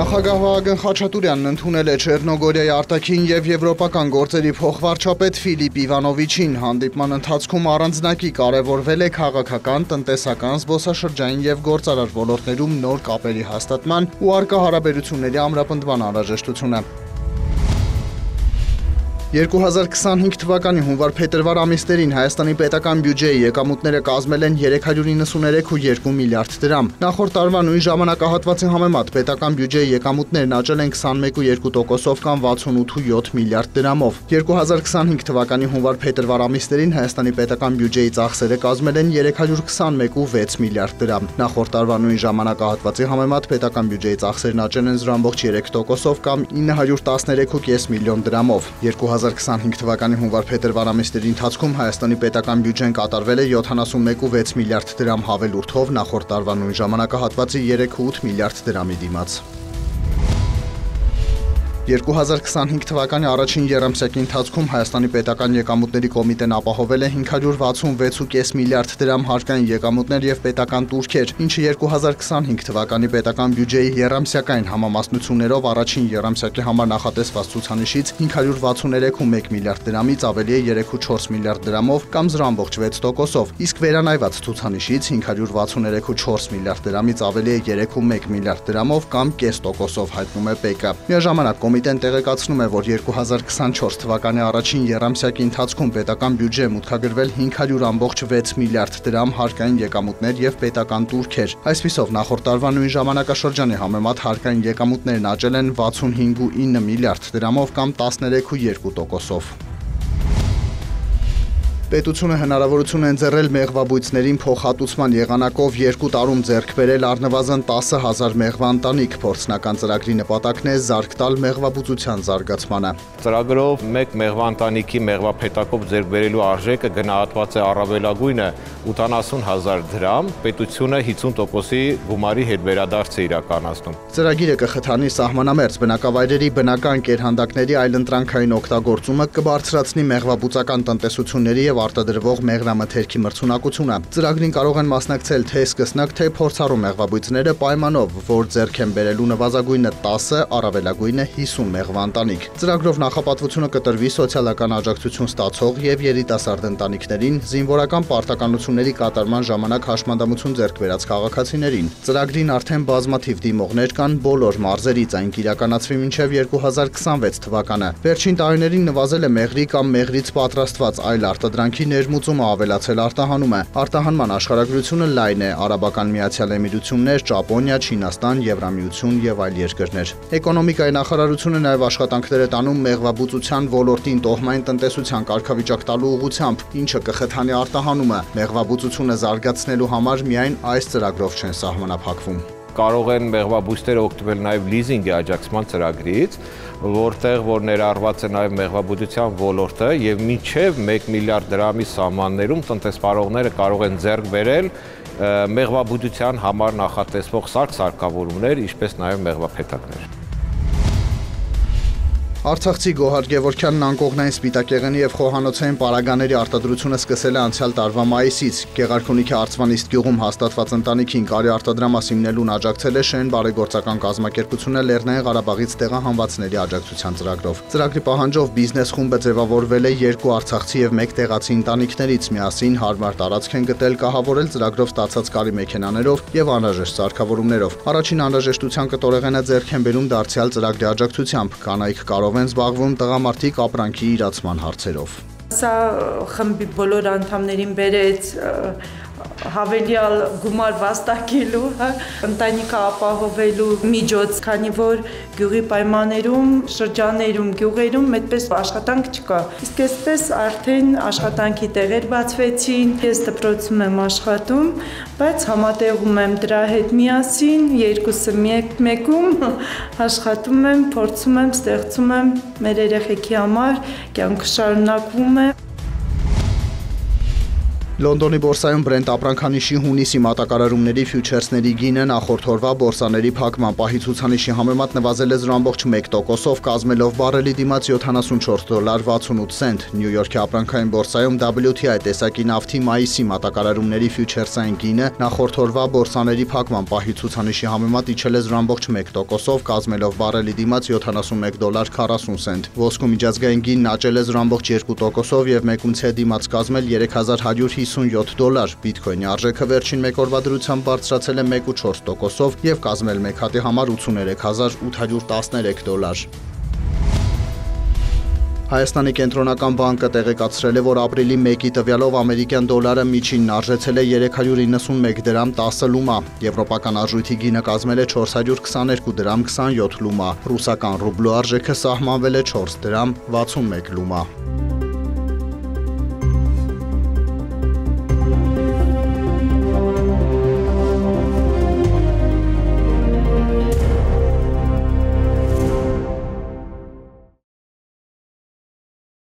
Նախագահ Վահագն Խաչատուրյանն ընդունել է Չեռնոգորիայի արտաքին և եվրոպական գործերի փոխվարչապետ Ֆիլիպ Իվանովիչին։ Հանդիպման ընթացքում առանձնակի կարևորվել է քաղաքական, տնտեսական, զբոսաշրջային և գործարար ոլորտներում նոր կապերի հաստատման ու առկա հարաբերությունների ամրապնդման անհրաժեշտությունը։ 2025 թվականի հունվար-փետրվար ամիսներին Հայաստանի պետական բյուջեի եկամուտները կազմել են 393,2 միլիարդ դրամ։ Նախորդ տարվա նույն ժամանակահատվածի համեմատ պետական բյուջեի եկամուտներն աճել են 21,2%-ով կամ 68,7 միլիարդ դրամով։ 2025 թվականի հունվար-փետրվար ամիսներին Հայաստանի պետական բյուջեի ծախսերը կազմել են 321,6 միլիարդ դրամ։ Նախորդ տարվա նույն ժամանակահատվածի համեմատ պետական բյուջեի ծախսերն աճել են 0,3%-ով կամ 913,5 միլիոն դրամով։ 2025 թվականի հունվար-փետրվար ամիսների ընթացքում Հայաստանի պետական բյուջեն կատարվել է 71,6 միլիարդ դրամ հավելուրդով նախորդ տարվա նույն ժամանակահատվածի 3,8 միլիարդ դրամի դիմաց։ 2025 թվականի առաջին եռամսյակի ընթացքում Հայաստանի պետական եկամուտների կոմիտեն ապահովել է 566,5 միլիարդ դրամ հարկային եկամուտներ և պետական տուրքեր, ինչը 2025 թվականի պետական բյուջեի եռամսյակային համամասնություններով առաջին եռամսյակի համար նախատեսված ցուցանիշից 563,1 միլիարդ դրամից ավելի է 3,4 միլիարդ դրամով կամ 0,6%-ով, իսկ վերանայված ցուցանիշից 563,4 միլիարդ դրամից ավելի է 3,1 միլիարդ դրամով կամ կես տոկոսով, հայտնում է ՊԿ։ Միաժամանակ Կոմիտեն տեղեկացնում է, որ 2024 թվականի առաջին եռամսյակի ընթացքում պետական բյուջե մուտքագրվել 500,6 միլիարդ դրամ հարկային եկամուտներ և պետական տուրքեր։ Այսպիսով նախորդ տարվա նույն ժամանակաշրջանի համեմատ հարկային եկամուտներն աճել են 65,9 միլիարդ դրամով կամ 13,2%-ով։ Պետությունը հնարավորություն է ընձեռել մեղվաբույծներին փոխհատուցման եղանակով 2 տարում ձեռք բերել առնվազն 10,000 մեղվա ընտանիք։ Փորձնական ծրագրի նպատակն է զարկ տալ մեղվաբուծության զարգացմանը։ Ծրագրով մեկ մեղվա ընտանիքի մեղվափետակով ձեռք բերելու արժեքը գնահատված է առավելագույնը 80,000 դրամ, պետությունը 50%-ի գումարի հետ վերադարձ է իրականացնում։ Ծրագիրը կխթանի սահմանամերձ բնակավայրերի բնական կերհանդակների այլընտրանքային օգտագործումը, կբարձրացնի մեղվաբուծական տնտեսությունների և արտադրվող մեղրամթերքի մրցունակությունը։ Ծրագրին կարող են մասնակցել թե սկսնակ, թե փորձառու մեղվաբույծները պայմանով, որ ձեռք են բերելու նվազագույնը 10, առավելագույնը 50 մեղվա ընտանիք։ Ծրագրով նախապատվությունը կտրվի սոցիալական աջակցություն ստացող և երիտասարդ ընտանիքներին, զինվորական պարտականությունների կատարման ժամանակ հաշմանդամություն ձեռք բերած քաղաքացիներին։ Ծրագրին արդեն բազմաթիվ դիմողներ կան բոլոր մարզերից, այն կիրականացվի մինչև 2026 թվականը։ Վերջին տարիներին նվազել է մեղրի կամ մեղրից պատրաստված այլ արտադրանքի ներմուծումը, ավելացել արտահանումը։ Արտահանման աշխարհագրությունը լայն է՝ Արաբական Միացյալ Էմիրություններ, Ճապոնիա, Չինաստան, Եվրամիություն և այլ երկրներ։ Էկոնոմիկայի նախարարությունը նաև աշխատանքներ է տանում մեղվաբուծության ոլորտին տոհմային տնտեսության կարգավիճակ տալու ուղղությամբ, ինչը կխթանի արտահանումը։ Մեղվաբուծությունը զարգացնելու համար միայն այս ծրագրով չեն սահմանափակվում։ Կարող են մեղվաբույծները օգտվել նաև լիզինգի աջակցման ծրագրից, որտեղ որ ներառված է նաև մեղվաբուծության ոլորտը և մինչև 1 միլիարդ դրամի սահմաններում տնտեսվարողները կարող են ձեռք բերել մեղվաբուծության համար նախատեսվող սարք-սարքավորումներ, ինչպես նաև մեղվափետակներ։ Արցախցի Գոհար Գևորգյանն անկողնային սպիտակեղենի և խոհանոցային պարագաների արտադրությունը սկսել է անցյալ տարվա մայիսից։ Գեղարքունիքի Արծվանիստ գյուղում հաստատված ընտանիքին կարի արտադրամաս հիմնելուն աջակցել է Շեն բարեգործական կազմակերպությունը Լեռնային Ղարաբաղից տեղահանվածների աջակցության ծրագրով։ Ծրագրի պահանջով բիզնես խումբը ձևավորվել է 2 արցախցի և 1 տեղացի ընտանիքներից, միասին հարմար տարածք են գտել կահավորել ծրագրով ստացած կարի մեքենաներով և անհրաժեշտ սարքավորումներով։ Առաջին անհրաժեշտության կտորեղենը ձեռք են բերում դարձյալ ծրագրի աջակցությամբ։ Կանայք կարող են զբաղվում տղամարդիկ ապրանքի իրացման հարցերով։ Սա խմբի բոլոր անդամներին բերեց հավելյալ գումար վաստակելու, ընտանիքը ապահովելու միջոց, քանի որ գյուղի պայմաններում, շրջաններում, գյուղերում այդպես աշխատանք չկա։ Իսկ այսպես արդեն աշխատանքի տեղեր բացվեցին, ես դպրոցում եմ աշխատում, բայց համատեղում եմ դրա հետ միասին, երկուսը մեկում աշխատում եմ, փորձում եմ, ստեղծում եմ մեր երեխեքի համար, կյանքը շարունակվում է։ Լոնդոնի բորսայում Brent ապրանքանիշի հունիսի մատակարարումների ֆյուչերսների գինը նախորդ օրվա բորսաների փակման պահի ցուցանիշի համեմատ նվազել է 0.1%-ով, կազմելով բարելի դիմաց $74.68։ Նյու Յորքի ապրանքային բորսայում WTI տեսակի նավթի մայիսի մատակարարումների ֆյուչերսային գինը նախորդ օրվա բորսաների փակման պահի ցուցանիշի համեմատ իջել է 0.1%-ով, կազմելով բարելի դիմաց $71.40։ Ոսկու միջազգային գինն աճել է 0.2%-ով եւ 1 ունցիա դիմաց կազմել $3157։ Բիթքոյնի արժեքը վերջին մեկ օրվա դրությամբ բարձրացել է 1.4%-ով եւ կազմել 1 հատի համար $83813։ Հայաստանի կենտրոնական բանկը տեղեկացրել է, որ ապրիլի 1-ի տվյալով ամերիկյան դոլարը միջինն արժեցել է 391 դրամ 10 լումա, եվրոպական արժույթի գինը կազմել է 422 դրամ 27 լումա, ռուսական ռուբլու արժեքը սահմանվել է 4 դրամ 61 լումա։